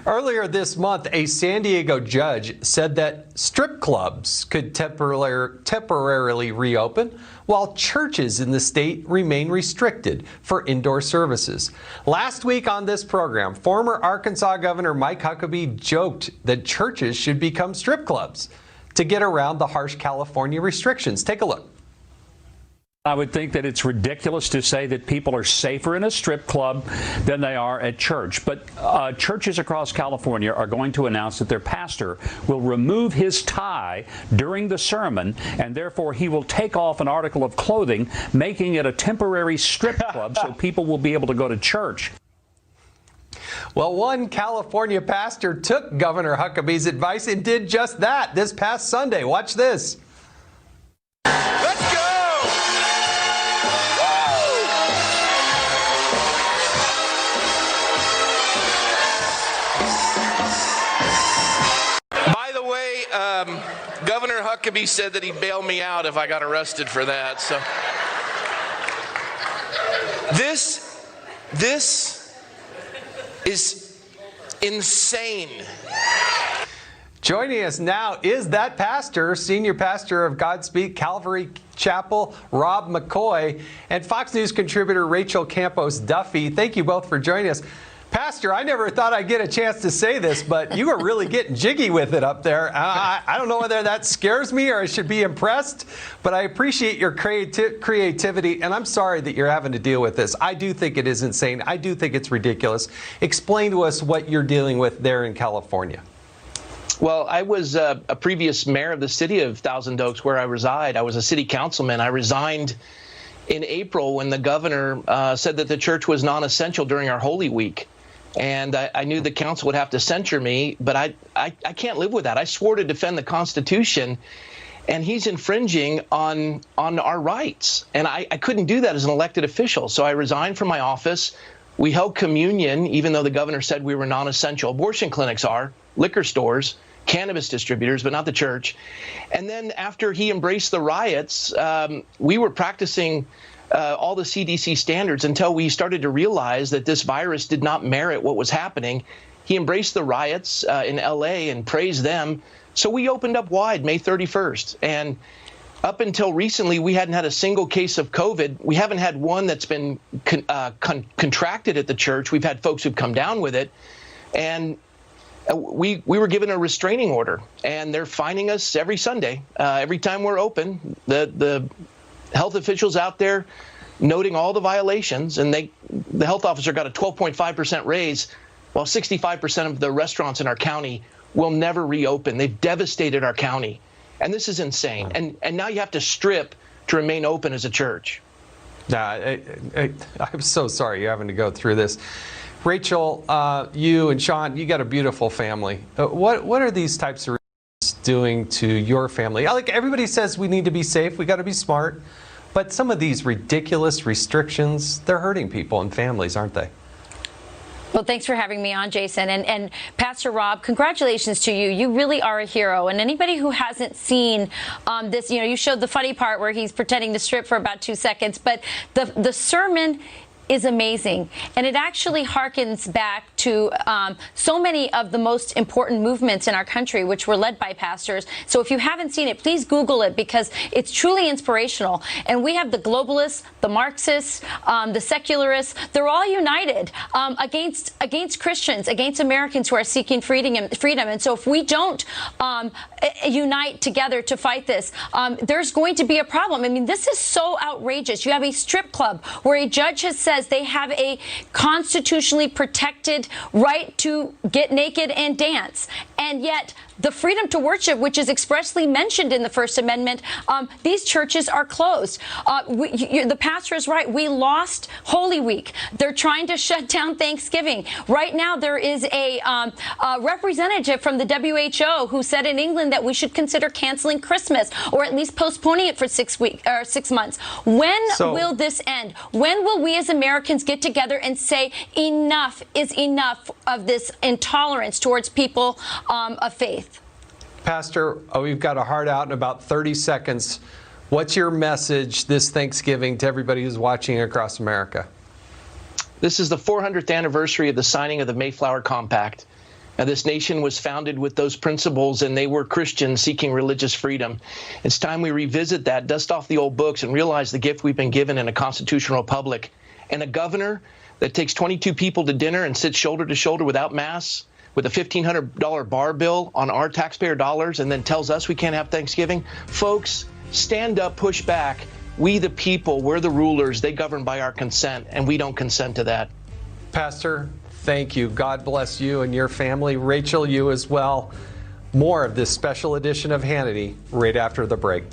Earlier this month, a San Diego judge said that strip clubs could temporarily reopen while churches in the state remain restricted for indoor services. Last week on this program, former Arkansas Governor Mike Huckabee joked that churches should become strip clubs to get around the harsh California restrictions. Take a look. I would think that it's ridiculous to say that people are safer in a strip club than they are at church. But churches across California are going to announce that their pastor will remove his tie during the sermon, and therefore he will take off an article of clothing, making it a temporary strip club so people will be able to go to church. Well, one California pastor took Governor Huckabee's advice and did just that this past Sunday. Watch this. Governor Huckabee said that he'd bail me out if I got arrested for that. So this is insane. Joining us now is that pastor, senior pastor of Godspeak Calvary Chapel, Rob McCoy, and Fox News contributor Rachel Campos Duffy. Thank you both for joining us. Pastor, I never thought I'd get a chance to say this, but you are really getting jiggy with it up there. I don't know whether that scares me or I should be impressed, but I appreciate your creativity, and I'm sorry that you're having to deal with this. I do think it is insane. I do think it's ridiculous. Explain to us what you're dealing with there in California. Well, I was a previous mayor of the city of Thousand Oaks, where I reside. I was a city councilman. I resigned in April when the governor said that the church was non-essential during our Holy Week. And I knew the council would have to censure me, but I can't live with that. I swore to defend the Constitution, and he's infringing on our rights. And I couldn't do that as an elected official. So I resigned from my office. We held communion, even though the governor said we were non-essential. Abortion clinics are, liquor stores, cannabis distributors, but not the church. And then after he embraced the riots, we were practicing all the CDC standards until we started to realize that this virus did not merit what was happening. He embraced the riots in LA and praised them. So we opened up wide May 31st. And up until recently, we hadn't had a single case of COVID. We haven't had one that's been contracted at the church. We've had folks who've come down with it. And we were given a restraining order, and they're fining us every Sunday. Every time we're open, the health officials out there noting all the violations, and the health officer got a 12.5% raise, while 65% of the restaurants in our county will never reopen. They've devastated our county, and this is insane. And now you have to strip to remain open as a church. I'm so sorry you're having to go through this. Rachel, you and Sean, you got a beautiful family. What are these types of doing to your family? Like everybody says, we need to be safe, we got to be smart, but some of these ridiculous restrictions, they're hurting people and families, aren't they? Well, thanks for having me on, Jason. And Pastor Rob, congratulations to you. You really are a hero. And anybody who hasn't seen this, you showed the funny part where he's pretending to strip for about 2 seconds, but the sermon is amazing. And it actually harkens back to so many of the most important movements in our country, which were led by pastors. So if you haven't seen it, please Google it, because it's truly inspirational. And we have the globalists, the Marxists, the secularists. They're all united against Christians, against Americans who are seeking freedom. And so if we don't unite together to fight this, there's going to be a problem. I mean, this is so outrageous. You have a strip club where a judge has said they have a constitutionally protected right to get naked and dance. And yet the freedom to worship, which is expressly mentioned in the First Amendment, these churches are closed. The pastor is right. We lost Holy Week. They're trying to shut down Thanksgiving. Right now, there is a representative from the WHO who said in England that we should consider canceling Christmas, or at least postponing it for 6 months. When will this end? When will we as Americans get together and say enough is enough of this intolerance towards people of faith? Pastor, we've got a heart out in about 30 seconds. What's your message this Thanksgiving to everybody who's watching across America? This is the 400th anniversary of the signing of the Mayflower Compact. This nation was founded with those principles, and they were Christians seeking religious freedom. It's time we revisit that, dust off the old books, and realize the gift we've been given in a constitutional republic. And a governor that takes 22 people to dinner and sits shoulder to shoulder without masks, with a $1,500 bar bill on our taxpayer dollars, and then tells us we can't have Thanksgiving. Folks, stand up, push back. We the people, we're the rulers. They govern by our consent, and we don't consent to that. Pastor, thank you. God bless you and your family. Rachel, you as well. More of this special edition of Hannity right after the break.